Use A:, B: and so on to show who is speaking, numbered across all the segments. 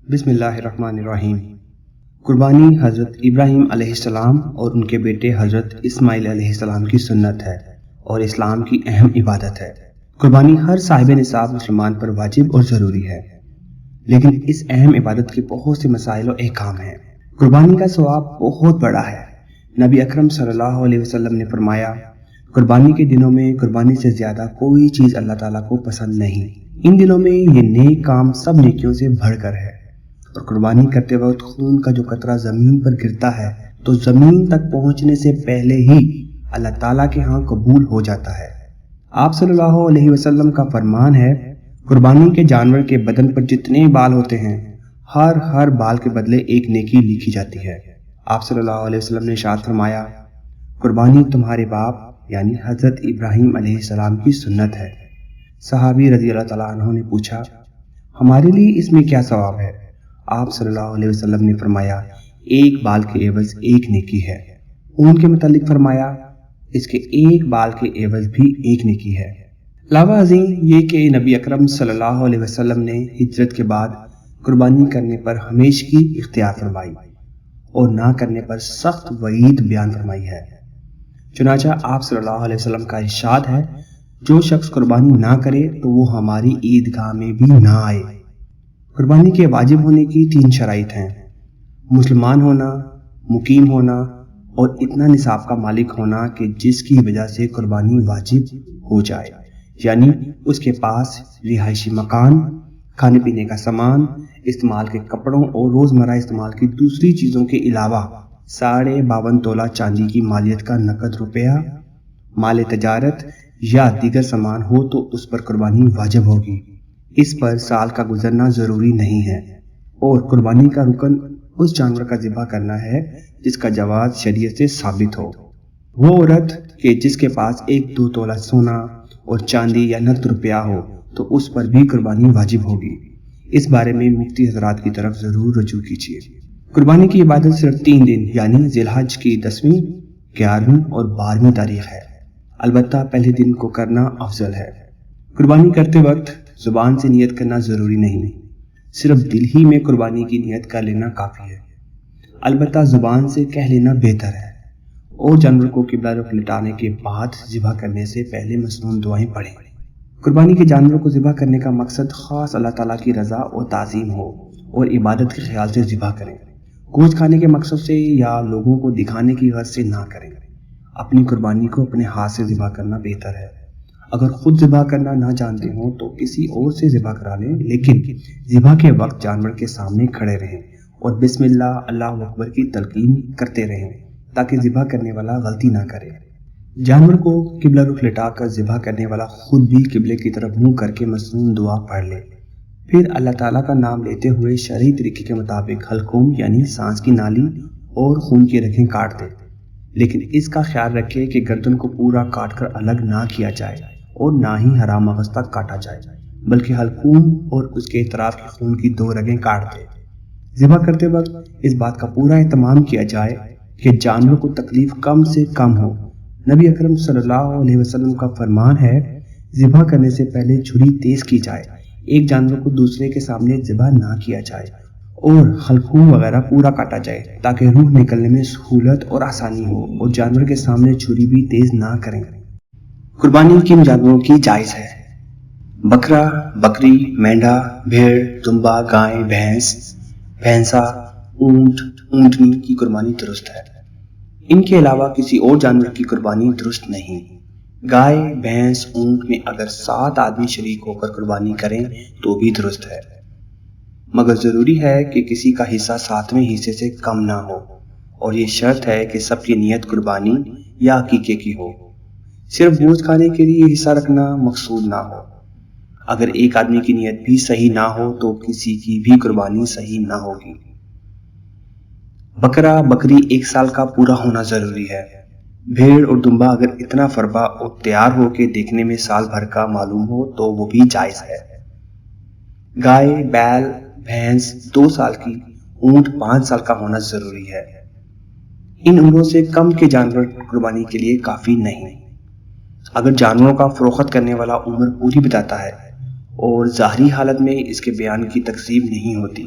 A: بسم اللہ الرحمن الرحیم۔ قربانی حضرت ابراہیم علیہ السلام اور ان کے بیٹے حضرت اسماعیل علیہ السلام کی سنت ہے اور اسلام کی اہم عبادت ہے۔ قربانی ہر صاحب نصاب مسلمان پر واجب اور ضروری ہے، لیکن اس اہم عبادت کے بہت سے مسائل و احکام ہیں۔ قربانی کا ثواب بہت بڑا ہے۔ نبی اکرم صلی اللہ علیہ وسلم نے فرمایا، قربانی کے دنوں میں قربانی سے زیادہ کوئی چیز اللہ تعالیٰ کو پسند نہیں۔ ان دنوں میں یہ نیک کام سب نیکیوں سے بڑھ کر ہے، اور قربانی کرتے وقت خون کا جو قطرہ زمین پر گرتا ہے تو زمین تک پہنچنے سے پہلے ہی اللہ تعالیٰ کے ہاں قبول ہو جاتا ہے۔ آپ صلی اللہ علیہ وسلم کا فرمان ہے، قربانی کے جانور کے بدن پر جتنے بال ہوتے ہیں، ہر بال کے بدلے ایک نیکی لکھی جاتی ہے۔ آپ صلی اللہ علیہ وسلم نے ارشاد فرمایا، قربانی تمہارے باپ یعنی حضرت ابراہیم علیہ السلام کی سنت ہے۔ صحابی رضی اللہ تعالیٰ عنہ نے پوچھا، ہمارے لیے اس میں کیا ثواب ہے؟ آپ صلی اللہ علیہ وسلم نے فرمایا، ایک بال کے عوض ایک نیکی ہے۔ ان کے متعلق فرمایا، اس کے ایک بال کے عوض بھی ایک نیکی ہے۔ علاوہ ازیں یہ کہ نبی اکرم صلی اللہ علیہ وسلم نے ہجرت کے بعد قربانی کرنے پر ہمیشگی اختیار فرمائی اور نہ کرنے پر سخت وعید بیان فرمائی ہے۔ چنانچہ آپ صلی اللہ علیہ وسلم کا ارشاد ہے، جو شخص قربانی نہ کرے تو وہ ہماری عیدگاہ میں بھی نہ آئے۔ قربانی کے واجب ہونے کی 3 شرائط ہیں: مسلمان ہونا، مقیم ہونا اور اتنا نصاب کا مالک ہونا کہ جس کی وجہ سے قربانی واجب ہو جائے، یعنی اس کے پاس رہائشی مکان، کھانے پینے کا سامان، استعمال کے کپڑوں اور روزمرہ استعمال کی دوسری چیزوں کے علاوہ 52.5 تولہ چاندی کی مالیت کا نقد روپیہ، مال تجارت یا دیگر سامان ہو تو اس پر قربانی واجب ہوگی۔ اس پر سال کا گزرنا ضروری نہیں ہے، اور قربانی کا رکن اس جانور کا ذبح کرنا ہے جس کا جواز شریعت سے ثابت ہو۔ وہ عورت کہ جس کے پاس 1-2 تولہ سونا اور چاندی یا نقد روپیہ ہو تو اس پر بھی قربانی واجب ہوگی۔ اس بارے میں مفتی حضرات کی طرف ضرور رجوع کیجیے۔ قربانی کی عبادت صرف 3 دن یعنی ذی الحج کی 10ویں، 11ویں اور 12ویں تاریخ ہے، البتہ پہلے دن کو کرنا افضل ہے۔ قربانی کرتے وقت زبان سے نیت کرنا ضروری نہیں، صرف دل ہی میں قربانی کی نیت کر لینا کافی ہے، البتہ زبان سے کہہ لینا بہتر ہے، اور جانور کو قبلہ رخ لٹانے کے بعد ذبح کرنے سے پہلے مسنون دعائیں پڑھیں۔ قربانی کے جانور کو ذبح کرنے کا مقصد خاص اللہ تعالیٰ کی رضا اور تعظیم ہو اور عبادت کے خیال سے ذبح کریں، گوشت کھانے کے مقصد سے یا لوگوں کو دکھانے کی غرض سے نہ کریں۔ اپنی قربانی کو اپنے ہاتھ سے ذبح کرنا بہتر ہے۔ اگر خود ذبح کرنا نہ جانتے ہوں تو کسی اور سے ذبح کرا لیں، لیکن ذبح کے وقت جانور کے سامنے کھڑے رہیں اور بسم اللہ اللہ اکبر کی تلقین کرتے رہیں تاکہ ذبح کرنے والا غلطی نہ کرے۔ جانور کو قبلہ رخ لٹا کر ذبح کرنے والا خود بھی قبلے کی طرف منہ کر کے مسنون دعا پڑھ لے، پھر اللہ تعالیٰ کا نام لیتے ہوئے شرعی طریقے کے مطابق حلقوم یعنی سانس کی نالی اور خون کی رگیں کاٹ دے، لیکن اس کا خیال رکھے کہ گردن کو پورا کاٹ کر الگ نہ کیا جائے اور نہ ہی حرام مغز تک کاٹا جائے، بلکہ حلقوم اور اس کے اطراف کے خون کی 2 رگیں کاٹ دے۔ ذبح کرتے وقت اس بات کا پورا اہتمام کیا جائے کہ جانور کو تکلیف کم سے کم ہو۔ نبی اکرم صلی اللہ علیہ وسلم کا فرمان ہے، ذبح کرنے سے پہلے چھری تیز کی جائے، ایک جانور کو دوسرے کے سامنے ذبح نہ کیا جائے اور حلقوم وغیرہ پورا کاٹا جائے تاکہ روح نکلنے میں سہولت اور آسانی ہو، اور جانور کے سامنے چھری بھی تیز نہ کریں۔ قربانی کن جانوروں کی جائز ہے؟ بکرا، بکری، مینڈھا، بھیڑ، دمبا، گائے، بھینس، بھینسا، اونٹ، اونٹنی کی قربانی درست ہے۔ ان کے علاوہ کسی اور جانور کی قربانی درست نہیں۔ گائے، بھینس، اونٹ میں اگر 7 آدمی شریک ہو کر قربانی کریں تو بھی درست ہے، مگر ضروری ہے کہ کسی کا حصہ 7ویں حصے سے کم نہ ہو، اور یہ شرط ہے کہ سب کی نیت قربانی یا عقیقے کی ہو، صرف گوشت کھانے کے لیے حصہ رکھنا مقصود نہ ہو۔ اگر ایک آدمی کی نیت بھی صحیح نہ ہو تو کسی کی بھی قربانی صحیح نہ ہوگی۔ بکرا بکری 1 سال کا پورا ہونا ضروری ہے۔ بھیڑ اور دمبا اگر اتنا فربا اور تیار ہو کے دیکھنے میں سال بھر کا معلوم ہو تو وہ بھی جائز ہے۔ گائے، بیل، بھینس 2 سال کی، اونٹ 5 سال کا ہونا ضروری ہے۔ ان عمروں سے کم کے جانور قربانی کے لیے کافی نہیں۔ اگر جانوروں کا فروخت کرنے والا عمر پوری بتاتا ہے اور ظاہری حالت میں اس کے بیان کی تکذیب نہیں ہوتی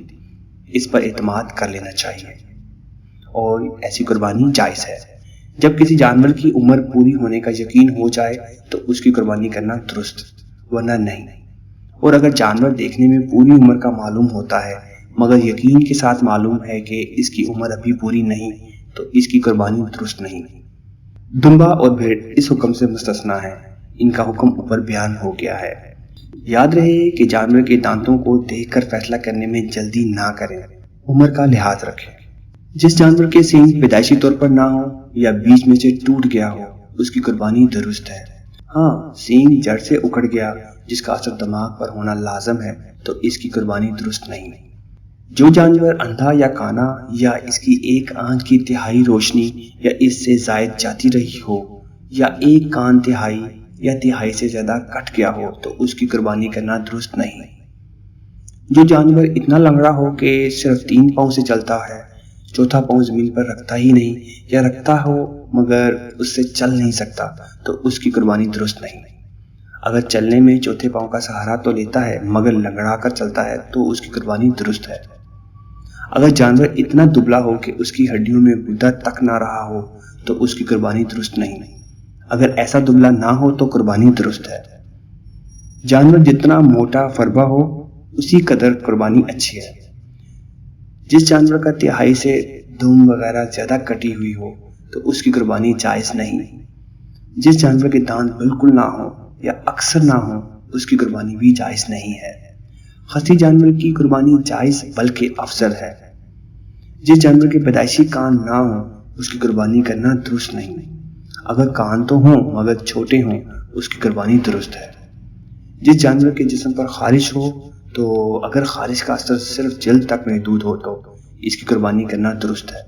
A: اس پر اعتماد کر لینا چاہیے، اور ایسی قربانی جائز ہے۔ جب کسی جانور کی عمر پوری ہونے کا یقین ہو جائے تو اس کی قربانی کرنا درست، ورنہ نہیں۔ اور اگر جانور دیکھنے میں پوری عمر کا معلوم ہوتا ہے مگر یقین کے ساتھ معلوم ہے کہ اس کی عمر ابھی پوری نہیں، تو اس کی قربانی درست نہیں۔ دمبا اور بھیڑ اس حکم سے مستثنا ہے، ان کا حکم اوپر بیان ہو گیا ہے۔ یاد رہے کہ جانور کے دانتوں کو دیکھ کر فیصلہ کرنے میں جلدی نہ کریں، عمر کا لحاظ رکھیں۔ جس جانور کے سینگ پیدائشی طور پر نہ ہو یا بیچ میں سے ٹوٹ گیا ہو، اس کی قربانی درست ہے۔ ہاں، سینگ جڑ سے اکھڑ گیا جس کا اثر دماغ پر ہونا لازم ہے تو اس کی قربانی درست نہیں۔ جو جانور اندھا یا کانا یا اس کی ایک آنکھ کی تہائی روشنی یا اس سے زائد جاتی رہی ہو یا ایک کان تہائی یا تہائی سے زیادہ کٹ گیا ہو تو اس کی قربانی کرنا درست نہیں۔ جو جانور اتنا لنگڑا ہو کہ صرف 3 پاؤں سے چلتا ہے، چوتھا پاؤں زمین پر رکھتا ہی نہیں یا رکھتا ہو مگر اس سے چل نہیں سکتا تو اس کی قربانی درست نہیں۔ اگر چلنے میں چوتھے پاؤں کا سہارا تو لیتا ہے مگر لنگڑا کر چلتا ہے تو اس کی قربانی درست ہے۔ اگر جانور اتنا دبلا ہو کہ اس کی ہڈیوں میں گدا تک نہ رہا ہو تو اس کی قربانی درست نہیں۔ اگر ایسا دبلا نہ ہو تو قربانی درست ہے۔ جانور جتنا موٹا فربا ہو اسی قدر قربانی اچھی ہے۔ جس جانور کا تہائی سے دم وغیرہ زیادہ کٹی ہوئی ہو تو اس کی قربانی جائز نہیں۔ جس جانور کے دانت بالکل نہ ہو یا اکثر نہ ہو اس کی قربانی بھی جائز نہیں ہے۔ خصی جانور کی قربانی جائز بلکہ افضل ہے۔ جس جانور کے پیدائشی کان نہ ہو اس کی قربانی کرنا درست نہیں۔ اگر کان تو ہوں مگر چھوٹے ہوں اس کی قربانی درست ہے۔ جس جانور کے جسم پر خارش ہو تو اگر خارش کا اثر صرف جلد تک محدود ہو تو اس کی قربانی کرنا درست ہے،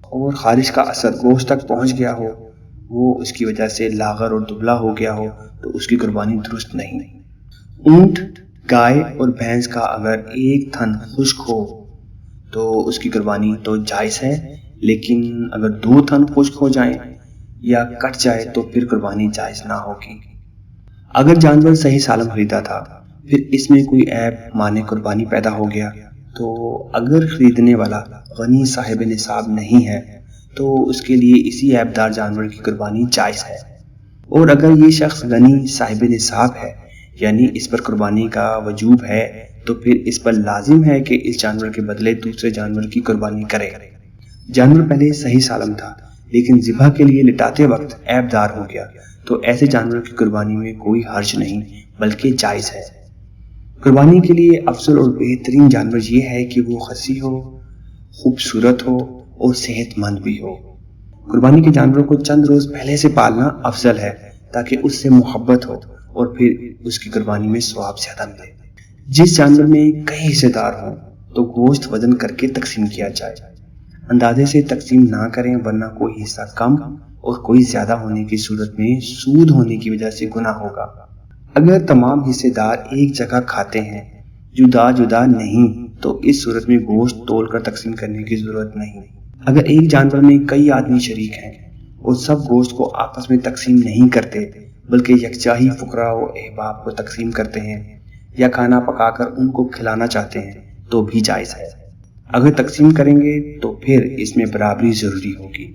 A: اور خارش کا اثر گوشت تک پہنچ گیا ہو، وہ اس کی وجہ سے لاغر اور دبلا ہو گیا ہو تو اس کی قربانی درست نہیں۔ اونٹ، گائے اور بھینس کا اگر ایک تھن خشک ہو تو اس کی قربانی تو جائز ہے، لیکن اگر 2 تھن خشک ہو جائیں یا کٹ جائے تو پھر قربانی جائز نہ ہوگی۔ اگر جانور صحیح سالم خریدا تھا پھر اس میں کوئی عیب مانے قربانی پیدا ہو گیا تو اگر خریدنے والا غنی صاحب نصاب نہیں ہے تو اس کے لیے اسی عیب دار جانور کی قربانی جائز ہے، اور اگر یہ شخص غنی صاحب نصاب ہے یعنی اس پر قربانی کا وجوب ہے تو پھر اس پر لازم ہے کہ اس جانور کے بدلے دوسرے جانور کی قربانی کرے۔ جانور پہلے صحیح سالم تھا لیکن ذبح کے لیے لٹاتے وقت عیب دار ہو گیا تو ایسے جانور کی قربانی میں کوئی حرج نہیں بلکہ جائز ہے۔ قربانی کے لیے افضل اور بہترین جانور یہ ہے کہ وہ خصی ہو، خوبصورت ہو اور صحت مند بھی ہو۔ قربانی کے جانوروں کو چند روز پہلے سے پالنا افضل ہے تاکہ اس سے محبت ہو اور پھر اس کی قربانی میں ثواب زیادہ ملے۔ جس جانور میں کئی حصے دار ہوں تو گوشت وزن کر کے تقسیم کیا جائے۔ اندازے سے تقسیم نہ کریں ورنہ کوئی حصہ کم اور کوئی زیادہ ہونے کی صورت میں سود ہونے کی وجہ سے گناہ ہوگا۔ اگر تمام حصے دار ایک جگہ کھاتے ہیں جدا جدا نہیں تو اس صورت میں گوشت تول کر تقسیم کرنے کی ضرورت نہیں۔ اگر ایک جانور میں کئی آدمی شریک ہیں اور سب گوشت کو آپس میں تقسیم نہیں کرتے بلکہ یکجا ہی فقراء و احباب کو تقسیم کرتے ہیں یا کھانا پکا کر ان کو کھلانا چاہتے ہیں تو بھی جائز ہے۔ اگر تقسیم کریں گے تو پھر اس میں برابری ضروری ہوگی۔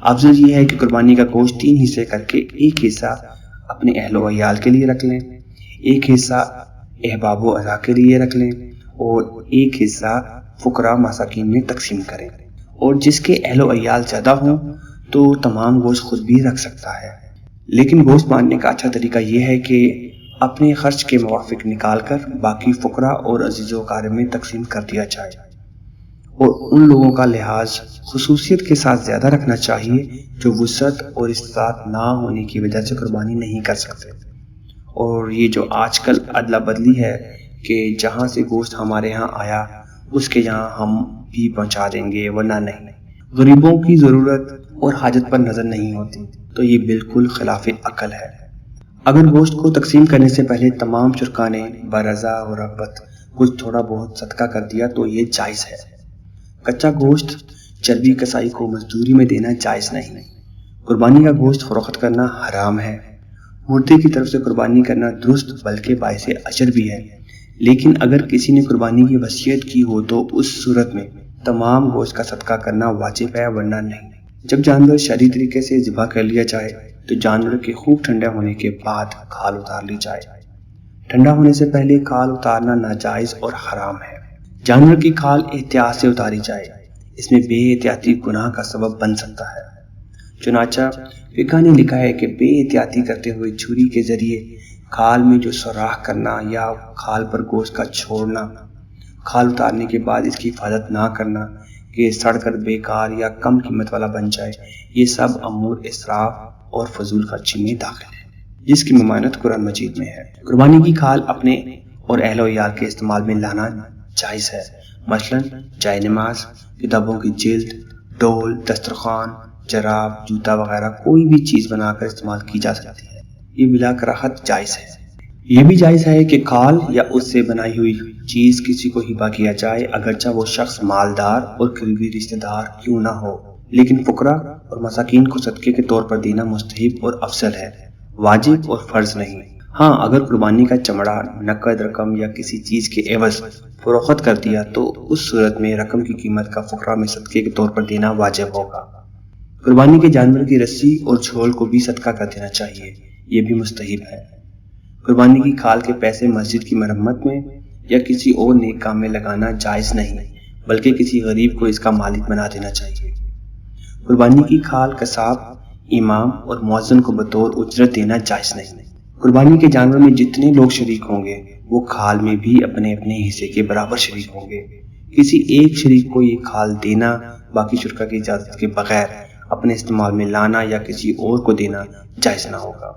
A: افضل یہ ہے کہ قربانی کا گوشت 3 حصے کر کے ایک حصہ اپنے اہل و عیال کے لیے رکھ لیں، ایک حصہ احباب و اعضاء کے لیے رکھ لیں اور ایک حصہ فقراء مساکین میں تقسیم کریں، اور جس کے اہل و عیال زیادہ ہوں تو تمام گوشت خود بھی رکھ سکتا ہے۔ لیکن گوشت بانٹنے کا اچھا طریقہ یہ ہے کہ اپنے خرچ کے موافق نکال کر باقی فقراء اور عزیز و اقارب میں تقسیم کر دیا جائے، اور ان لوگوں کا لحاظ خصوصیت کے ساتھ زیادہ رکھنا چاہیے جو وسعت اور استطاعت نہ ہونے کی وجہ سے قربانی نہیں کر سکتے۔ اور یہ جو آج کل ادلا بدلی ہے کہ جہاں سے گوشت ہمارے ہاں آیا اس کے یہاں ہم بھی پہنچا دیں گے ورنہ نہیں، غریبوں کی ضرورت اور حاجت پر نظر نہیں ہوتی، تو یہ بالکل خلاف عقل ہے۔ اگر گوشت کو تقسیم کرنے سے پہلے تمام شرکاء نے برضا و رغبت کچھ تھوڑا بہت صدقہ کر دیا تو یہ جائز ہے۔ کچا گوشت چربی کسائی کو مزدوری میں دینا جائز نہیں۔ قربانی کا گوشت فروخت کرنا حرام ہے۔ مردے کی طرف سے قربانی کرنا درست بلکہ باعث اجر بھی ہے، لیکن اگر کسی نے قربانی کی وصیت کی ہو تو اس صورت میں تمام گوشت کا صدقہ کرنا واجب ہے، ورنہ نہیں۔ جب جانور شرعی طریقے سے ذبح کر لیا جائے تو جانور کے خوب ٹھنڈا ہونے کے بعد کھال اتار لی جائے۔ ٹھنڈا ہونے سے پہلے کھال اتارنا ناجائز اور حرام ہے۔ جانور کی کھال احتیاط سے اتاری جائے، اس میں بے احتیاطی گناہ کا سبب بن سکتا ہے۔ چنانچہ فقہ نے لکھا ہے کہ بے احتیاطی کرتے ہوئے چھری کے ذریعے کھال میں جو سوراخ کرنا یا کھال پر گوشت کا چھوڑنا، کھال اتارنے کے بعد اس کی حفاظت نہ کرنا کہ سڑ کر بیکار یا کم قیمت والا بن جائے، یہ سب امور اسراف اور فضول خرچی میں داخل ہے، جس کی ممانعت قرآن مجید میں ہے۔ قربانی کی کھال اپنے اور اہل و عیال کے استعمال میں لانا جائز ہے، مثلا جائے نماز، کتابوں کی جلد، ڈول، دسترخوان، جراب، جوتا وغیرہ کوئی بھی چیز بنا کر استعمال کی جا سکتی ہے، یہ بلا کراہت جائز ہے۔ یہ بھی جائز ہے کہ کھال یا اس سے بنائی ہوئی چیز کسی کو ہبہ کیا جائے، اگرچہ وہ شخص مالدار اور قریبی رشتہ دار کیوں نہ ہو، لیکن فقراء اور مساکین کو صدقے کے طور پر دینا مستحب اور افضل ہے، واجب اور فرض نہیں۔ ہاں، اگر قربانی کا چمڑا نقد رقم یا کسی چیز کے عوض فروخت کر دیا تو اس صورت میں رقم کی قیمت کا فقراء میں صدقے کے طور پر دینا واجب ہوگا۔ قربانی کے جانور کی رسی اور جھول کو بھی صدقہ کر دینا چاہیے، یہ بھی مستحب ہے۔ قربانی کی کھال کے پیسے مسجد کی مرمت میں یا کسی اور نیک کام میں لگانا جائز نہیں، بلکہ کسی غریب کو اس کا مالک بنا دینا چاہیے۔ قربانی کی کھال قصاب، امام اور مؤذن کو بطور اجرت دینا جائز نہیں۔ قربانی کے جانور میں جتنے لوگ شریک ہوں گے وہ کھال میں بھی اپنے اپنے حصے کے برابر شریک ہوں گے۔ کسی ایک شریک کو یہ کھال دینا باقی شرکا کی اجازت کے بغیر اپنے استعمال میں لانا یا کسی اور کو دینا جائز نہ ہوگا۔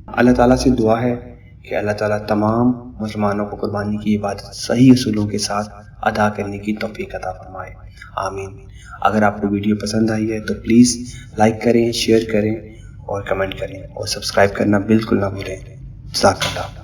A: اللہ تعالیٰ سے دعا ہے کہ اللہ تعالیٰ تمام مسلمانوں کو قربانی کی عبادت صحیح اصولوں کے ساتھ ادا کرنے کی توفیق عطا فرمائے، آمین۔ اگر آپ کو ویڈیو پسند آئی ہے تو پلیز لائک کریں، شیئر کریں اور کمنٹ کریں اور سبسکرائب کرنا بالکل نہ بھولیں۔ جزاک اللہ۔